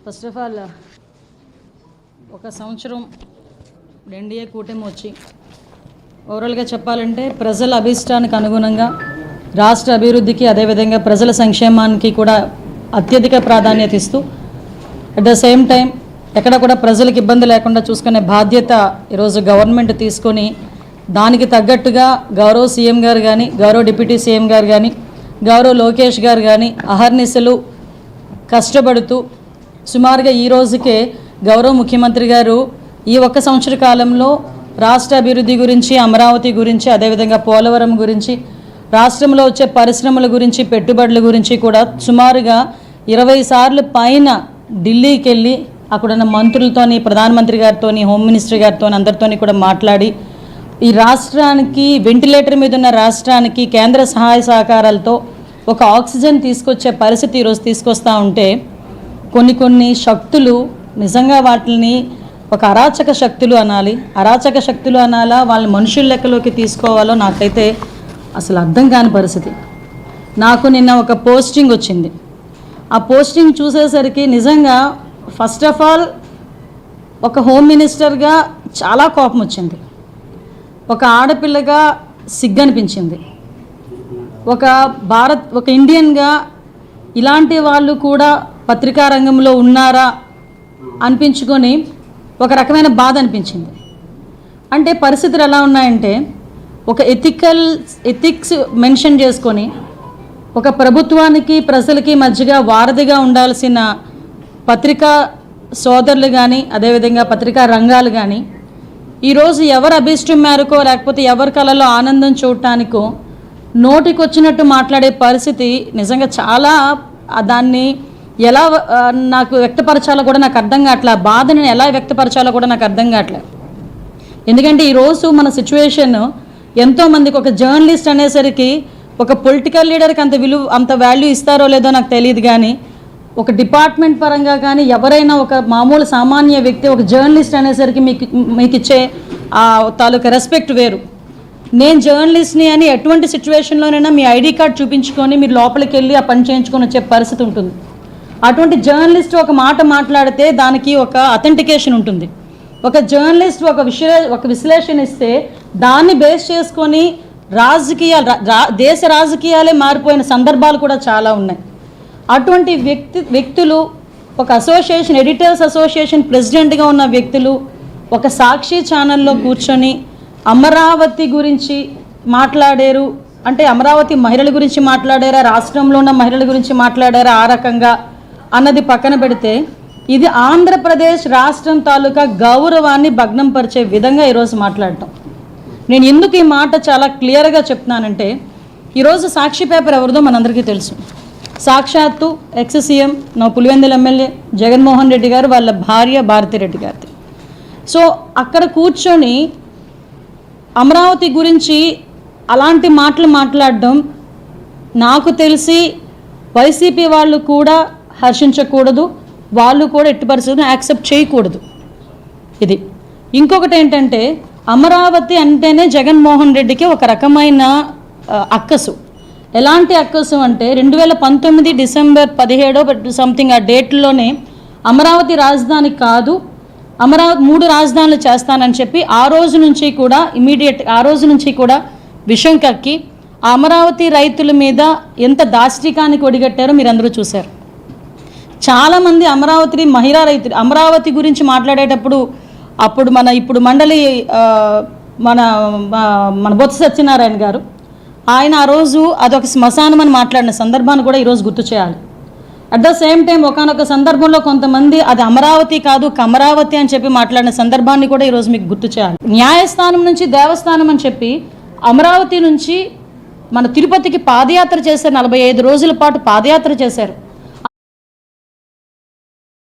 First of all ఒక సంవత్సరం NDA కూటమి వచ్చి ఓవరాల్గా చెప్పాలంటే ప్రజల అభిష్టానికి అనుగుణంగా రాష్ట్ర అభివృద్ధికి అదేవిధంగా ప్రజల సంక్షేమానికి కూడా అత్యధిక ప్రాధాన్యత ఇస్తూ అట్ ద సేమ్ టైం ఎక్కడ కూడా ప్రజలకు ఇబ్బంది లేకుండా చూసుకునే బాధ్యత ఈరోజు గవర్నమెంట్ తీసుకొని దానికి తగ్గట్టుగా గౌరవ సీఎం గారు కానీ గౌరవ డిప్యూటీ సీఎం గారు కానీ గౌరవ లోకేష్ గారు కానీ అహర్నిశలు కష్టపడుతూ సుమారుగా ఈ రోజుకే గౌరవ ముఖ్యమంత్రి గారు ఈ ఒక్క సంవత్సర కాలంలో రాష్ట్ర అభివృద్ధి గురించి అమరావతి గురించి అదేవిధంగా పోలవరం గురించి రాష్ట్రంలో వచ్చే పరిశ్రమల గురించి పెట్టుబడుల గురించి కూడా సుమారుగా 20 సార్లు పైన ఢిల్లీకి వెళ్ళి అక్కడున్న మంత్రులతోని ప్రధానమంత్రి గారితోని హోమ్ మినిస్టర్ గారితో అందరితోని కూడా మాట్లాడి ఈ రాష్ట్రానికి వెంటిలేటర్ మీద ఉన్న రాష్ట్రానికి కేంద్ర సహాయ సహకారాలతో ఒక ఆక్సిజన్ తీసుకొచ్చే పరిస్థితి ఈరోజు తీసుకొస్తూ ఉంటే కొన్ని శక్తులు నిజంగా వాటిని ఒక అరాచక శక్తులు అనాలా వాళ్ళని మనుషుల లెక్కలోకి తీసుకోవాలో నాకైతే అసలు అర్థం కాని పరిస్థితి. నాకు నిన్న ఒక పోస్టింగ్ వచ్చింది. ఆ పోస్టింగ్ చూసేసరికి నిజంగా ఫస్ట్ ఆఫ్ ఆల్ ఒక హోమ్ మినిస్టర్గా చాలా కోపం వచ్చింది, ఒక ఆడపిల్లగా సిగ్గనిపించింది, ఒక ఇండియన్గా ఇలాంటి వాళ్ళు కూడా పత్రికా రంగంలో ఉన్నారా అనిపించుకొని ఒక రకమైన బాధ అనిపించింది. అంటే పరిస్థితులు ఎలా ఉన్నాయంటే ఒక ఎథిక్స్ మెన్షన్ చేసుకొని ఒక ప్రభుత్వానికి ప్రజలకి మధ్యగా వారధిగా ఉండాల్సిన పత్రికా సోదరులు కానీ అదేవిధంగా పత్రికా రంగాలు కానీ ఈరోజు ఎవరు అభిష్టం మేరకో లేకపోతే ఎవరి కళలో ఆనందం చూడటానికో నోటికొచ్చినట్టు మాట్లాడే పరిస్థితి నిజంగా చాలా దాన్ని ఎలా నాకు వ్యక్తపరచాలో కూడా నాకు అర్థం కావట్లే. బాధని ఎలా వ్యక్తపరచాలో కూడా నాకు అర్థం కావట్లే. ఎందుకంటే ఈరోజు మన సిచ్యువేషన్ ఎంతోమందికి ఒక జర్నలిస్ట్ అనేసరికి ఒక పొలిటికల్ లీడర్కి అంత వాల్యూ ఇస్తారో లేదో నాకు తెలియదు, కానీ ఒక డిపార్ట్మెంట్ పరంగా కానీ ఎవరైనా ఒక మామూలు సామాన్య వ్యక్తి ఒక జర్నలిస్ట్ అనేసరికి మీకు ఇచ్చే ఆ తాలూకా రెస్పెక్ట్ వేరు. నేను జర్నలిస్ట్ని అని ఎటువంటి సిచ్యువేషన్లోనైనా మీ ఐడి కార్డ్ చూపించుకొని మీరు లోపలికి వెళ్ళి ఆ పని చేయించుకొని వచ్చే పరిస్థితి ఉంటుంది. అటువంటి జర్నలిస్ట్ ఒక మాట మాట్లాడితే దానికి ఒక అథెంటికేషన్ ఉంటుంది. ఒక జర్నలిస్ట్ ఒక విశ్లేషణ ఇస్తే దాన్ని బేస్ చేసుకొని దేశ రాజకీయాలే మారిపోయిన సందర్భాలు కూడా చాలా ఉన్నాయి. అటువంటి వ్యక్తులు ఒక అసోసియేషన్ ఎడిటర్స్ అసోసియేషన్ ప్రెసిడెంట్గా ఉన్న వ్యక్తులు ఒక సాక్షి ఛానల్లో కూర్చొని అమరావతి గురించి మాట్లాడారు అంటే అమరావతి మహిళల గురించి మాట్లాడారా, రాష్ట్రంలో ఉన్న మహిళల గురించి మాట్లాడారా ఆ రకంగా అన్నది పక్కన పెడితే ఇది ఆంధ్రప్రదేశ్ రాష్ట్రం తాలూకా గౌరవాన్ని భగ్నం పరిచే విధంగా ఈరోజు మాట్లాడటం. నేను ఎందుకు ఈ మాట చాలా క్లియర్గా చెప్తున్నానంటే ఈరోజు సాక్షి పేపర్ ఎవరిదో మనందరికీ తెలుసు. సాక్షాత్తు ఎక్స్ సీఎం నా పులివెందుల ఎమ్మెల్యే జగన్మోహన్ రెడ్డి గారు వాళ్ళ భార్య భారతిరెడ్డి గారిది. సో అక్కడ కూర్చొని అమరావతి గురించి అలాంటి మాటలు మాట్లాడడం నాకు తెలిసి వైసీపీ వాళ్ళు కూడా హర్షించకూడదు, వాళ్ళు కూడా ఎట్టి పరిస్థితులను యాక్సెప్ట్ చేయకూడదు. ఇది ఇంకొకటి ఏంటంటే అమరావతి అంటేనే జగన్మోహన్ రెడ్డికి ఒక రకమైన అక్కసు. ఎలాంటి అక్కసు అంటే 2019 డిసెంబర్ 17 సంథింగ్ ఆ డేట్లోనే అమరావతి రాజధాని కాదు, అమరావతి 3 రాజధానులు చేస్తానని చెప్పి ఆ రోజు నుంచి కూడా విషం కక్కి ఆ అమరావతి రైతుల మీద ఎంత దాష్టికానికి ఒడిగట్టారో మీరు అందరూ చూశారు. చాలామంది మహిళా రైతులు అమరావతి గురించి మాట్లాడేటప్పుడు ఇప్పుడు మండలి మన బొత్స సత్యనారాయణ గారు ఆయన ఆ రోజు అదొక శ్మశానం అని మాట్లాడిన సందర్భాన్ని కూడా ఈరోజు గుర్తు చేయాలి. అట్ ద సేమ్ టైం ఒకానొక సందర్భంలో కొంతమంది అది అమరావతి కాదు కమరావతి అని చెప్పి మాట్లాడిన సందర్భాన్ని కూడా ఈరోజు మీకు గుర్తు చేయాలి. న్యాయస్థానం నుంచి దేవస్థానం అని చెప్పి అమరావతి నుంచి మన తిరుపతికి పాదయాత్ర చేశారు, 45 రోజుల పాటు పాదయాత్ర చేశారు.